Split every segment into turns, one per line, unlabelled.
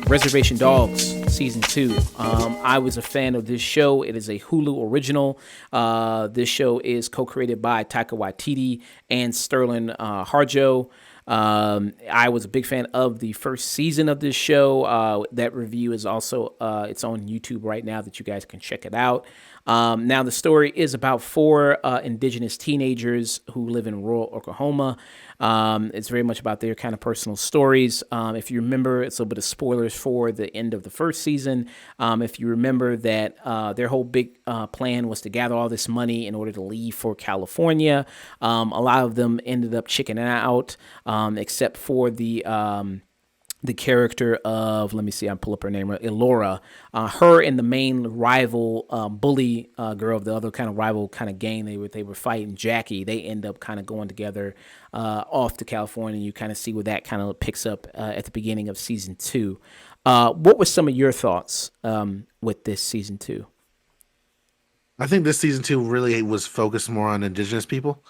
Reservation Dogs Season 2. I was a fan of this show. It is a Hulu original. This show is co-created by Taika Waititi and Sterlin Harjo. I was a big fan of the first season of this show. That review is also it's on YouTube right now that you guys can check it out. Now, the story is about four indigenous teenagers who live in rural Oklahoma. It's very much about their kind of personal stories. If you remember, it's a little bit of spoilers for the end of the first season. If you remember that their whole big plan was to gather all this money in order to leave for California. A lot of them ended up chickening out, except for the character of, let me see, I'll pull up her name, Elora. Her and the main rival bully girl of the other kind of rival kind of gang they were fighting, Jackie, they end up kind of going together off to California. You kind of see where that kind of picks up at the beginning of season 2. What were some of your thoughts with this season 2?
I think this season 2 really was focused more on indigenous people.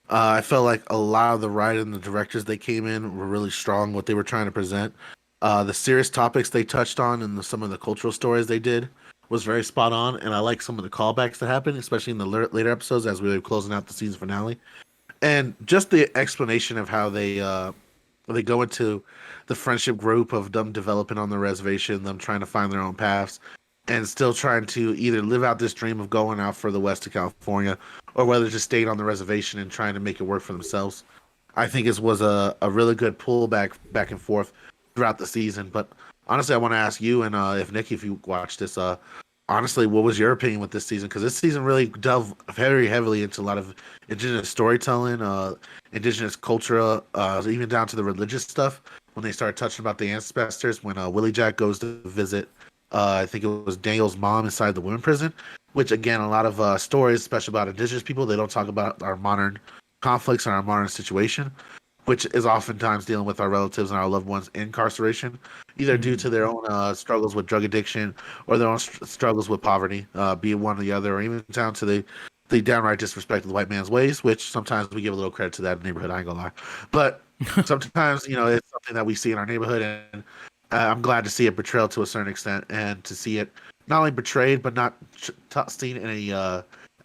I felt like a lot of the writer and the directors they came in were really strong what they were trying to present. The serious topics they touched on and some of the cultural stories they did was very spot on, and I like some of the callbacks that happened, especially in the later episodes as we were closing out the season finale. And just the explanation of how they go into the friendship group of them developing on the reservation, them trying to find their own paths, and still trying to either live out this dream of going out further west to California, or whether just staying on the reservation and trying to make it work for themselves. I think it was a really good pull back and forth throughout the season. But honestly, I want to ask you, and if you watched this, honestly, what was your opinion with this season? Because this season really delved very heavily into a lot of indigenous storytelling, indigenous culture, even down to the religious stuff. When they started touching about the ancestors, when Willie Jack goes to visit, I think it was Daniel's mom inside the women prison, which again, a lot of stories, especially about indigenous people, they don't talk about our modern conflicts and our modern situation, which is oftentimes dealing with our relatives and our loved ones in incarceration, either due to their own struggles with drug addiction or their own struggles with poverty, be it one or the other, or even down to the downright disrespect of the white man's ways, which sometimes we give a little credit to that neighborhood, I ain't gonna lie. But sometimes, it's something that we see in our neighborhood, and I'm glad to see it portrayed to a certain extent, and to see it not only portrayed, but not seen in a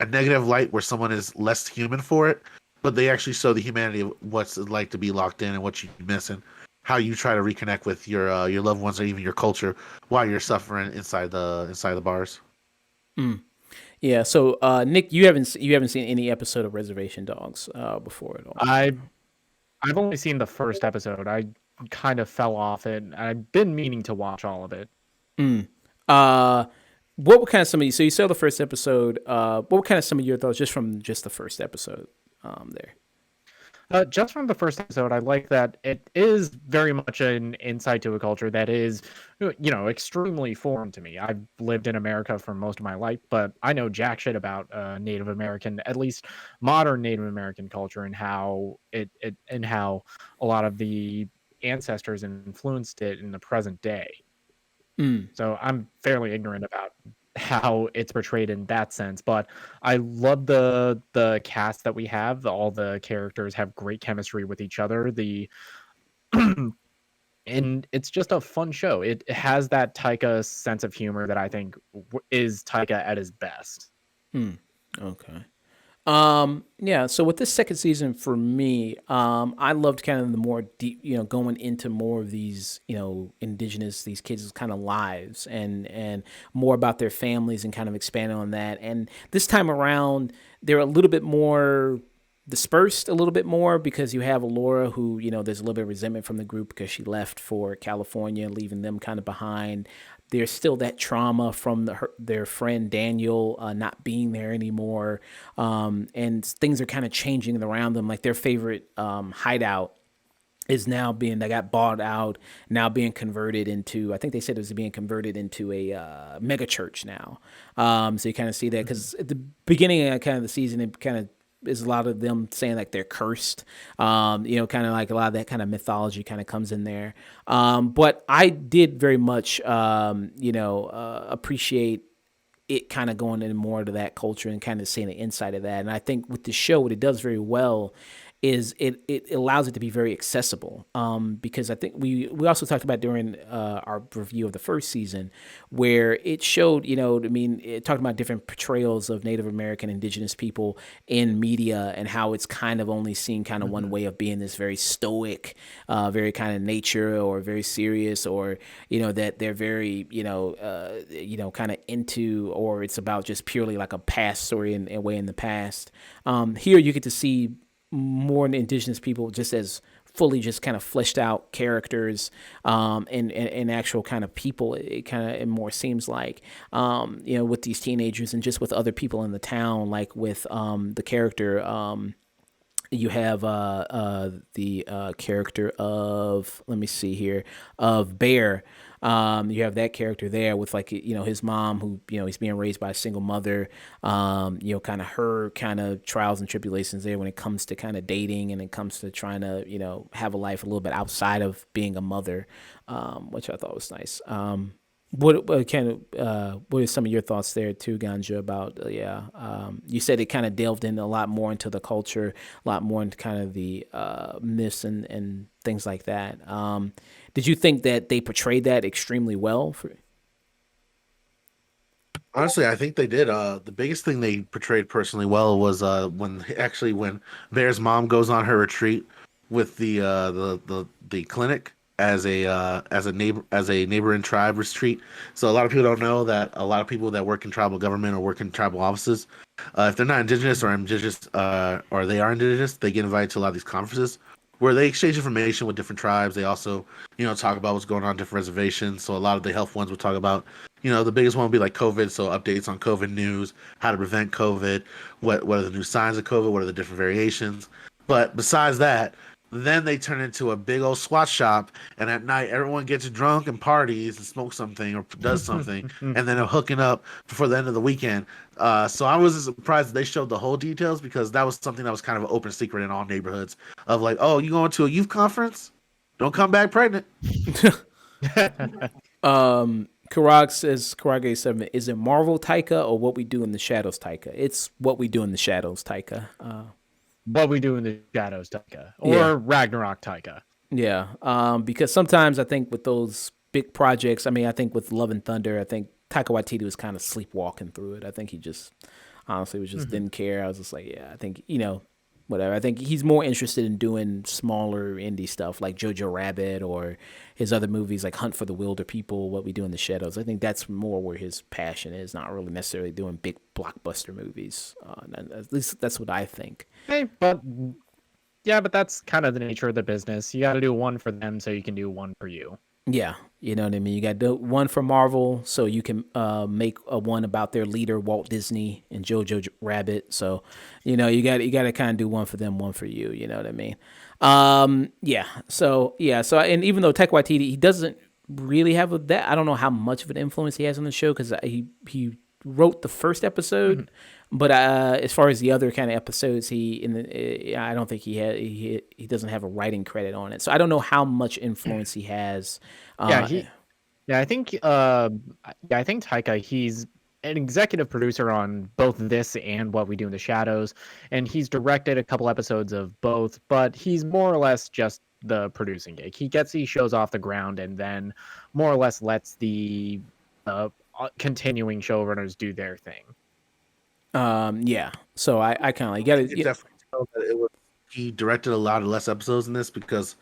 negative light where someone is less human for it, but they actually show the humanity of what's it like to be locked in and what you miss and how you try to reconnect with your loved ones or even your culture while you're suffering inside the bars.
Yeah. So Nick, you haven't seen any episode of Reservation Dogs before at all?
I've only seen the first episode. I kind of fell off it. I've been meaning to watch all of it.
What were kind of some of you? So you saw the first episode. What were kind of some of your thoughts just from just the first episode there?
Just from the first episode, I like that it is very much an insight to a culture that is, extremely foreign to me. I've lived in America for most of my life, but I know jack shit about Native American, at least modern Native American culture, and how how a lot of the ancestors influenced it in the present day. So I'm fairly ignorant about how it's portrayed in that sense, but I love the cast that we have. All the characters have great chemistry with each other. And it's just a fun show. It has that Taika sense of humor that I think is Taika at his best.
Okay. Yeah, so with this second season for me, I loved kind of the more deep, going into more of these, indigenous, these kids' kind of lives and more about their families and kind of expanding on that. And this time around, they're a little bit more dispersed a little bit more because you have Laura who, there's a little bit of resentment from the group because she left for California, leaving them kind of behind. There's still that trauma from their friend Daniel not being there anymore. And things are kind of changing around them. Like their favorite hideout is now they got bought out, now being converted into, I think they said it was being converted into a mega church now. So you kind of see that because at the beginning of kind of the season, it kind of is a lot of them saying like they're cursed, kind of like a lot of that kind of mythology kind of comes in there. But I did very much, appreciate it kind of going into more to that culture and kind of seeing the inside of that. And I think with the show, what it does very well is it allows it to be very accessible. Because I think we also talked about during our review of the first season, where it showed, it talked about different portrayals of Native American indigenous people in media and how it's kind of only seen kind of one way of being this very stoic, very kind of nature or very serious, or, that they're very, kind of into, or it's about just purely like a past story and way in the past. Here you get to see more indigenous people just as fully just kind of fleshed out characters and actual kind of people. It more seems like with these teenagers and just with other people in the town, like with the character you have the character of, let me see here, of Bear. You have that character there with like, his mom who, he's being raised by a single mother, kind of her kind of trials and tribulations there when it comes to kind of dating and it comes to trying to, have a life a little bit outside of being a mother, which I thought was nice. What are some of your thoughts there too, Ganja, about you said it kind of delved in a lot more into the culture, a lot more into kind of the myths and things like that. Did you think that they portrayed that extremely well?
Honestly, I think they did. The biggest thing they portrayed personally well was when Bear's mom goes on her retreat with the clinic as a neighboring tribe retreat. So a lot of people don't know that a lot of people that work in tribal government or work in tribal offices, if they're not indigenous or they are indigenous, they get invited to a lot of these conferences where they exchange information with different tribes. They also, talk about what's going on different reservations. So a lot of the health ones will talk about, the biggest one will be like COVID. So updates on COVID news, how to prevent COVID, what are the new signs of COVID, what are the different variations. But besides that, then they turn into a big old SWAT shop, and at night everyone gets drunk and parties and smokes something or does something, and then they're hooking up before the end of the weekend. So I was surprised that they showed the whole details, because that was something that was kind of an open secret in all neighborhoods of like, oh, you going to a youth conference? Don't come back pregnant.
Karage 7, is it Marvel Taika or What We Do in the Shadows Taika? It's What We Do in the Shadows Taika.
What We Do in the Shadows Taika, or Ragnarok Taika.
Yeah, because sometimes I think with those big projects, I think with Love and Thunder, I think Taika Waititi was kind of sleepwalking through it. I think he just honestly didn't care. I was just like, yeah, I think, whatever. I think he's more interested in doing smaller indie stuff like Jojo Rabbit or his other movies like Hunt for the Wilder People, What We Do in the Shadows. I think that's more where his passion is, not really necessarily doing big blockbuster movies. At least that's what I think.
Hey, but that's kind of the nature of the business. You got to do one for them so you can do one for you.
Yeah, you know what I mean? You got one for Marvel, so you can make a one about their leader, Walt Disney, and Jojo Rabbit. So, you got to kind of do one for them, one for you. You know what I mean? So, and even though Taika Waititi, he doesn't really have that. I don't know how much of an influence he has on the show, because he wrote the first episode, but as far as the other kind of episodes, I don't think he doesn't have a writing credit on it. So I don't know how much influence he has.
I think Taika, he's an executive producer on both this and What We Do in the Shadows, and he's directed a couple episodes of both, but he's more or less just the producing gig. He gets these shows off the ground and then more or less lets the continuing showrunners do their thing.
So I kind of like get it.
Definitely tell that he directed a lot of less episodes in this, because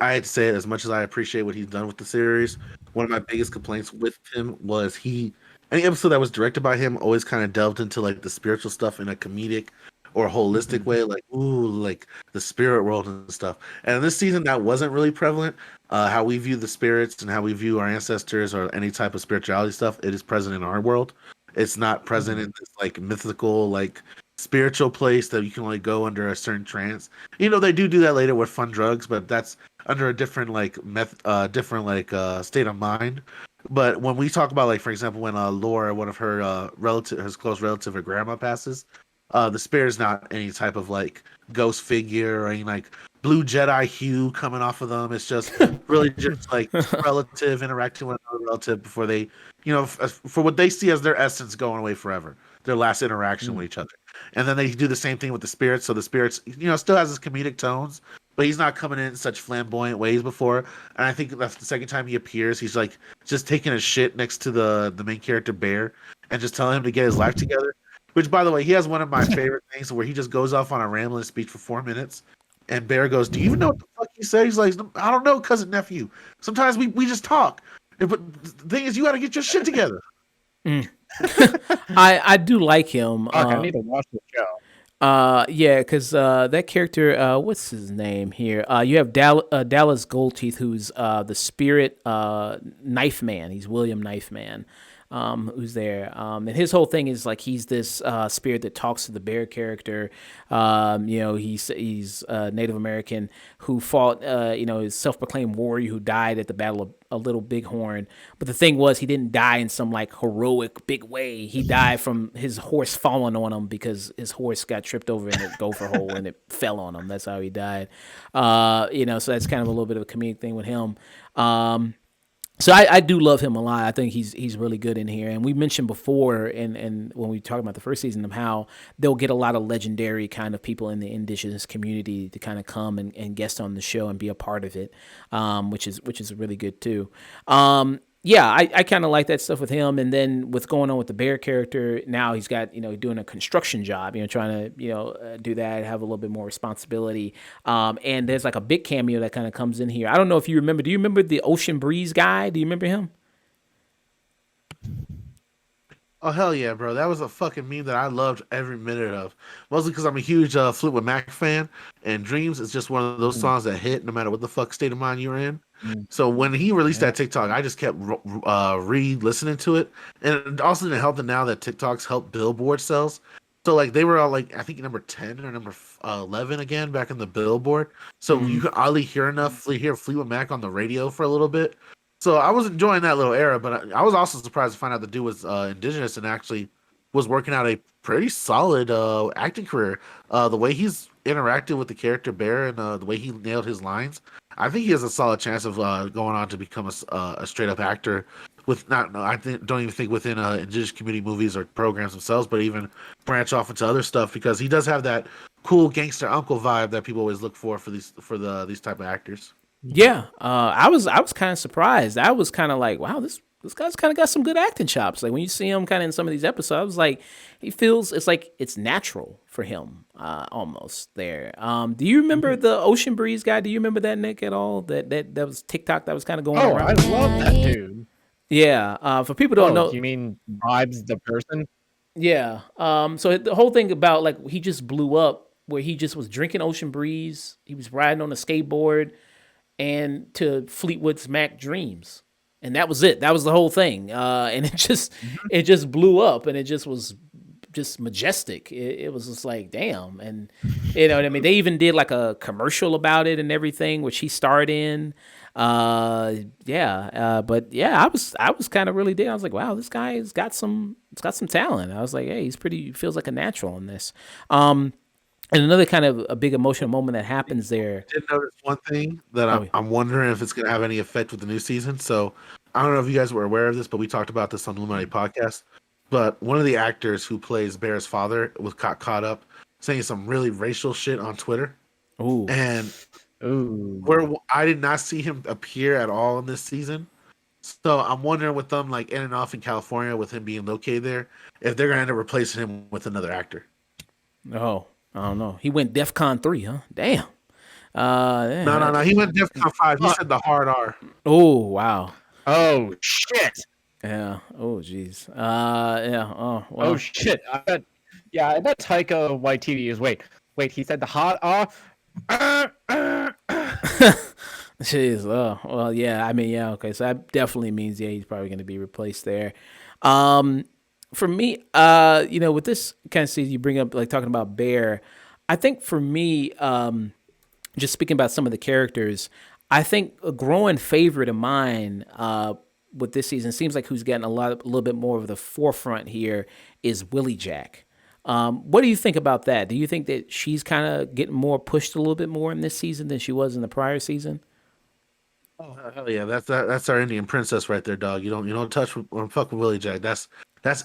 I had to say it, as much as I appreciate what he's done with the series, one of my biggest complaints with him was any episode that was directed by him always kind of delved into like the spiritual stuff in a comedic or holistic way, like like the spirit world and stuff. And in this season, that wasn't really prevalent. How we view the spirits and how we view our ancestors or any type of spirituality stuff, it is present in our world. It's not present in this like mythical, like spiritual place that you can only go under a certain trance. They do that later with fun drugs, but that's under a different like state of mind. But when we talk about, like, for example, when Laura, one of her his close relative, her grandma passes, the spirit is not any type of like ghost figure or any like blue Jedi hue coming off of them. It's just really just like relative interacting with another relative before they, for what they see as their essence going away forever, their last interaction with each other. And then they do the same thing with the spirits. So the spirits, still has his comedic tones, but he's not coming in such flamboyant ways before. And I think that's the second time he appears. He's like just taking a shit next to the main character Bear and just telling him to get his life together. Which, by the way, he has one of my favorite things where he just goes off on a rambling speech for 4 minutes. And Bear goes, "Do you even know what the fuck you say?" He's like, "I don't know, cousin nephew. Sometimes we just talk. But the thing is, you got to get your shit together."
I do like him.
I need to watch the show.
Yeah, because that character, what's his name here? You have Dallas Goldteeth, who's the spirit knife man. He's William Knife Man. Who's there. And his whole thing is like he's this spirit that talks to the Bear character. He's Native American who fought, his self-proclaimed warrior who died at the Battle of a Little Bighorn. But the thing was, he didn't die in some like heroic big way. He died from his horse falling on him because his horse got tripped over in a gopher hole and it fell on him. That's how he died. So that's kind of a little bit of a comedic thing with him. So I do love him a lot. I think he's really good in here. And we mentioned before, and when we talked about the first season, of how they'll get a lot of legendary kind of people in the indigenous community to kind of come and guest on the show and be a part of it, which is really good too. I kind of like that stuff with him. And then what's going on with the Bear character, now he's got, doing a construction job, trying to, do that, have a little bit more responsibility. And there's like a big cameo that kind of comes in here. I don't know if you remember. Do you remember the Ocean Breeze guy? Do you remember him?
Oh, hell yeah, bro. That was a fucking meme that I loved every minute of. Mostly because I'm a huge Fleetwood Mac fan, and Dreams is just one of those songs that hit no matter what the fuck state of mind you're in. So when he released that TikTok, I just kept re-listening to it. And it also didn't help that now that TikToks help Billboard sales. So like they were all like, I think number 10 or number 11 again back in the Billboard. So you could oddly hear Fleetwood Mac on the radio for a little bit. So I was enjoying that little era, but I was also surprised to find out the dude was indigenous and actually was working out a pretty solid acting career. The way he's interacted with the character Bear and the way he nailed his lines, I think he has a solid chance of going on to become a straight up actor. Don't even think within indigenous community movies or programs themselves, but even branch off into other stuff because he does have that cool gangster uncle vibe that people always look for these type of actors.
Yeah, I was kind of surprised. I was kind of like, wow, this guy's kind of got some good acting chops. Like when you see him kind of in some of these episodes, I was like, it's like it's natural for him, almost there. Do you remember the Ocean Breeze guy? Do you remember that, Nick, at all? That was TikTok that was kind of going around.
I love that dude.
Yeah, for people who don't know,
you mean Vibes the person?
Yeah. So the whole thing about like he just blew up where he just was drinking Ocean Breeze. He was riding on a skateboard and to Fleetwood's Mac Dreams. And that was it. That was the whole thing. And it just blew up and it just was just majestic. It was just like, damn. And you know what I mean? They even did like a commercial about it and everything, which he starred in. But yeah, I was kind of really there. I was like, wow, this guy has got some talent. I was like, hey, feels like a natural in this. And another kind of a big emotional moment that happens there.
I did notice one thing that I'm wondering if it's going to have any effect with the new season. So I don't know if you guys were aware of this, but we talked about this on the Illumanti podcast. But one of the actors who plays Bear's father was caught up saying some really racial shit on Twitter.
Ooh.
And where I did not see him appear at all in this season. So I'm wondering with them like in and off in California with him being located there, if they're going to end up replacing him with another actor.
Oh. I don't know. He went DEFCON 3, huh? Damn.
No. He went DEFCON 5. He said the hard R.
Oh, wow.
Oh, shit.
Yeah. Oh, jeez. Yeah. Oh, wow.
Oh, shit. I bet Taika Waititi is, wait. He said the hard R?
Jeez. Oh, well, yeah. I mean, yeah. Okay. So that definitely means, yeah, he's probably going to be replaced there. For me, with this kind of season, you bring up like talking about Bear. I think for me, just speaking about some of the characters, I think a growing favorite of mine with this season seems like who's getting a little bit more of the forefront here is Willie Jack. What do you think about that? Do you think that she's kind of getting more pushed a little bit more in this season than she was in the prior season?
Oh hell yeah, that's our Indian princess right there, dog. You don't touch or fuck with Willie Jack. That's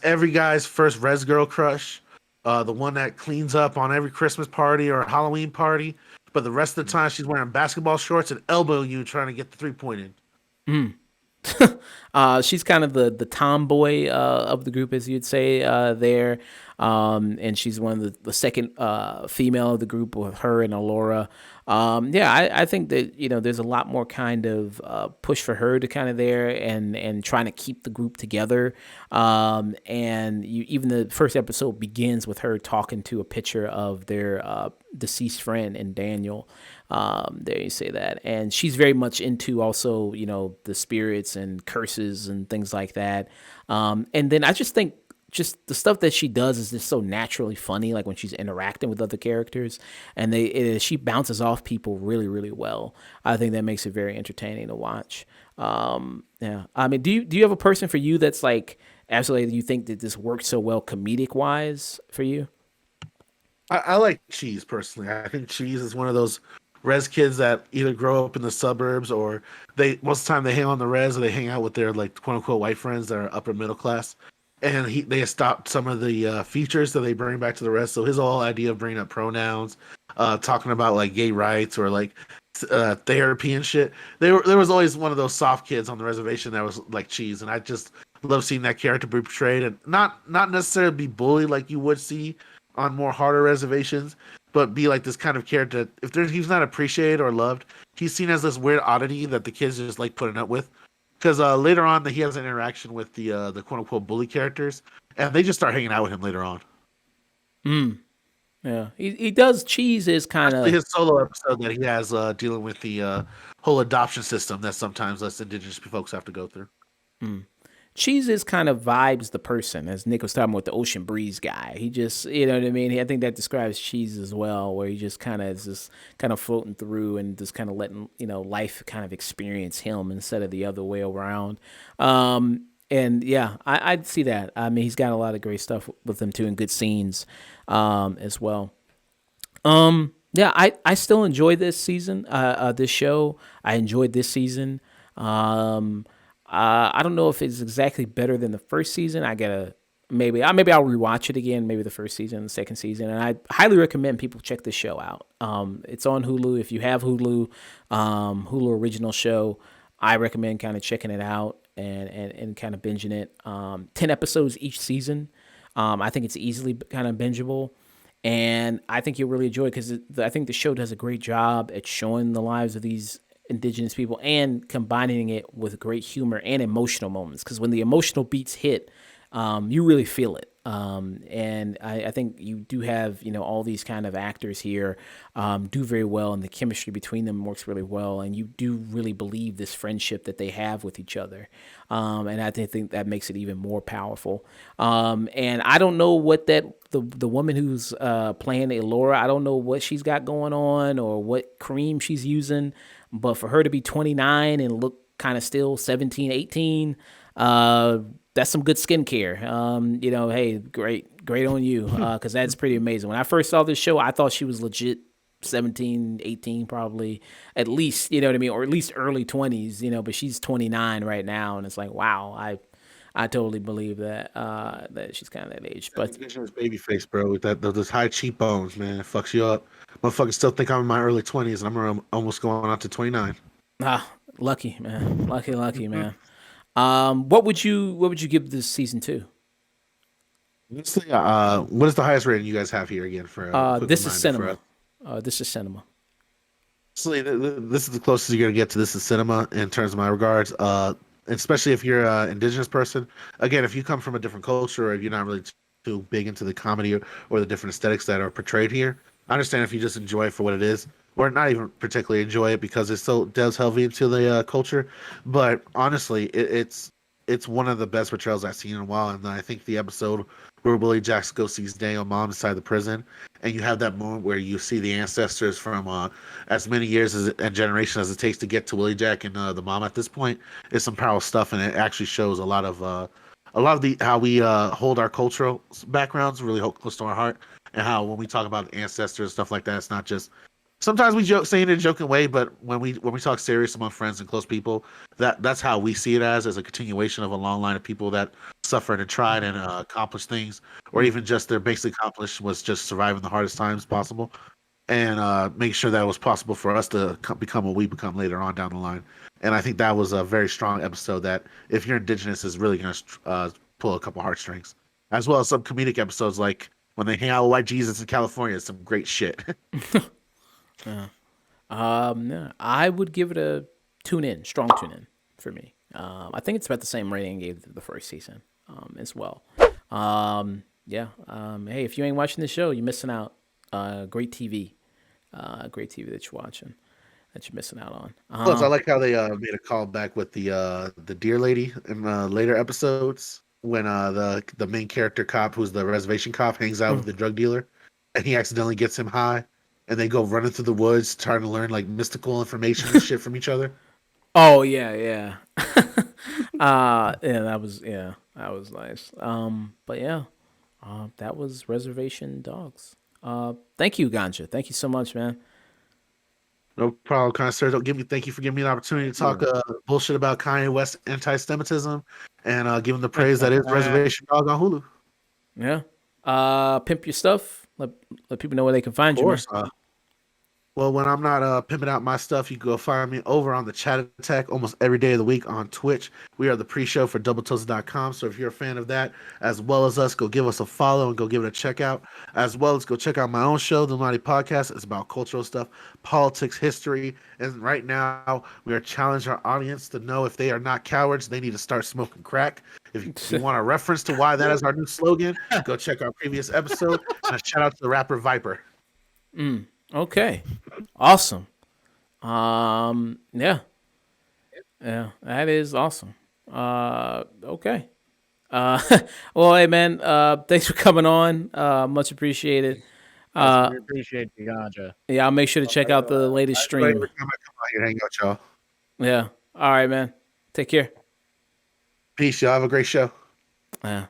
every guy's first res girl crush. The one that cleans up on every Christmas party or Halloween party, but the rest of the time she's wearing basketball shorts and elbowing you trying to get the 3-point in.
She's kind of the tomboy of the group, as you'd say there, and she's one of the second female of the group with her and Alora. Yeah, I think that there's a lot more kind of push for her to kind of there and trying to keep the group together. And even the first episode begins with her talking to a picture of their deceased friend and Daniel. There you say that, and she's very much into also the spirits and curses and things like that. And then I just think just the stuff that she does is just so naturally funny, like when she's interacting with other characters, and she bounces off people really, really well. I think that makes it very entertaining to watch. Yeah, I mean, do you have a person for you that's like absolutely you think that this works so well comedic wise for you?
I like Cheese personally. I think Cheese is one of those res kids that either grow up in the suburbs or they most of the time they hang on the res or they hang out with their like quote unquote white friends that are upper middle class. And they stopped some of the features that they bring back to the res. So his whole idea of bringing up pronouns, talking about like gay rights or like therapy and shit. There was always one of those soft kids on the reservation that was like Cheese, and I just love seeing that character be portrayed and not necessarily be bullied like you would see on more harder reservations, but be like this kind of character that if he's not appreciated or loved, he's seen as this weird oddity that the kids just like putting up with. Because later on, he has an interaction with the quote unquote bully characters, and they just start hanging out with him later on.
Yeah, he does. Cheese is kind of
his solo episode that he has dealing with the whole adoption system that sometimes us indigenous folks have to go through.
Cheese is kind of vibes the person, as Nick was talking about with the Ocean Breeze guy. He just, you know what I mean? I think that describes Cheese as well, where he just kind of is just kind of floating through and just kind of letting, life kind of experience him instead of the other way around. And yeah, I'd see that. I mean, he's got a lot of great stuff with him too and good scenes as well. Yeah, I still enjoy this season, this show. I enjoyed this season. I don't know if it's exactly better than the first season. I gotta maybe I'll rewatch it again. Maybe the first season, the second season, and I highly recommend people check this show out. It's on Hulu. If you have Hulu, Hulu original show, I recommend kind of checking it out and kind of binging it. 10 episodes each season. I think it's easily kind of bingeable. And I think you'll really enjoy it because I think the show does a great job at showing the lives of these indigenous people and combining it with great humor and emotional moments. Because when the emotional beats hit, you really feel it. And I think you do have, all these kind of actors here do very well, and the chemistry between them works really well. And you do really believe this friendship that they have with each other. And I think that makes it even more powerful. And I don't know what the woman who's playing Elora, I don't know what she's got going on or what cream she's using, but for her to be 29 and look kind of still 17, 18, that's some good skincare. Hey, great on you, because that's pretty amazing. When I first saw this show, I thought she was legit 17, 18 probably, at least, you know what I mean, or at least early 20s, but she's 29 right now, and it's like, wow, I totally believe that that she's kind of that age. But
baby face, bro, with those high cheekbones, man, it fucks you up. Motherfuckers still think I'm in my early 20s, and I'm almost going on to 29.
Lucky man, lucky man. What would you give this season 2?
Honestly, what is the highest rating you guys have here again for?
This is cinema. This is cinema.
Honestly, this is the closest you're gonna get to This Is Cinema in terms of my regards. Especially if you're an indigenous person. Again, if you come from a different culture or if you're not really too big into the comedy or the different aesthetics that are portrayed here, I understand if you just enjoy it for what it is, or not even particularly enjoy it because it still delves heavily into the culture. But honestly, it's one of the best portrayals I've seen in a while. And I think the episode where Willie Jax goes sees Daniel mom inside the prison, and you have that moment where you see the ancestors from as many years and generations as it takes to get to Willie Jack and the mom at this point, is some powerful stuff, and it actually shows a lot of a lot of the how we hold our cultural backgrounds really close to our heart, and how when we talk about ancestors and stuff like that, it's not just sometimes we joke saying it in a joking way, but when we talk serious among friends and close people, that's how we see it as a continuation of a long line of people that suffered and tried and accomplished things, or even just their basic accomplishment was just surviving the hardest times possible, and make sure that it was possible for us to become what we become later on down the line. And I think that was a very strong episode that, if you're indigenous, is really going to pull a couple heartstrings, as well as some comedic episodes like when they hang out with White Jesus in California. Some great shit.
Yeah. Yeah, I would give it a strong tune in for me. I think it's about the same rating I gave the first season as well. Yeah. Hey, if you ain't watching this show, you're missing out. Great TV. Great TV that you're watching, that you're missing out on.
Plus, I like how they made a call back with the deer lady in later episodes when the main character cop, who's the reservation cop, hangs out with the drug dealer, and he accidentally gets him high, and they go running through the woods trying to learn like mystical information and shit from each other.
Oh yeah, yeah. Yeah, that was nice. But yeah, that was Reservation Dogs. Thank you, Ganja. Thank you so much, man.
No problem, kind sir. Thank you for giving me the opportunity to talk bullshit about Kanye West anti-Semitism and give him the praise that is Reservation Dog on Hulu.
Yeah. Pimp your stuff. Let people know where they can find
Of course.
you. Man.
Well, when I'm not pimping out my stuff, you can go find me over on the Chat Attack almost every day of the week on Twitch. We are the pre-show for doubletoasted.com. So if you're a fan of that, as well as us, go give us a follow and go give it a check out. As well as go check out my own show, the Illumanti Podcast. It's about cultural stuff, politics, history. And right now, we are challenging our audience to know if they are not cowards, they need to start smoking crack. If you want a reference to why that is our new slogan, go check our previous episode. And a shout out to the rapper Viper.
Okay. Awesome. Yeah, that is awesome. Okay. Well, hey man, thanks for coming on. Much appreciated.
We appreciate you, Ganja.
Yeah, I'll make sure to check out the latest stream.
Every time I come out here, hang out, y'all.
Yeah. All right, man. Take care.
Peace, y'all. Have a great show.
Yeah.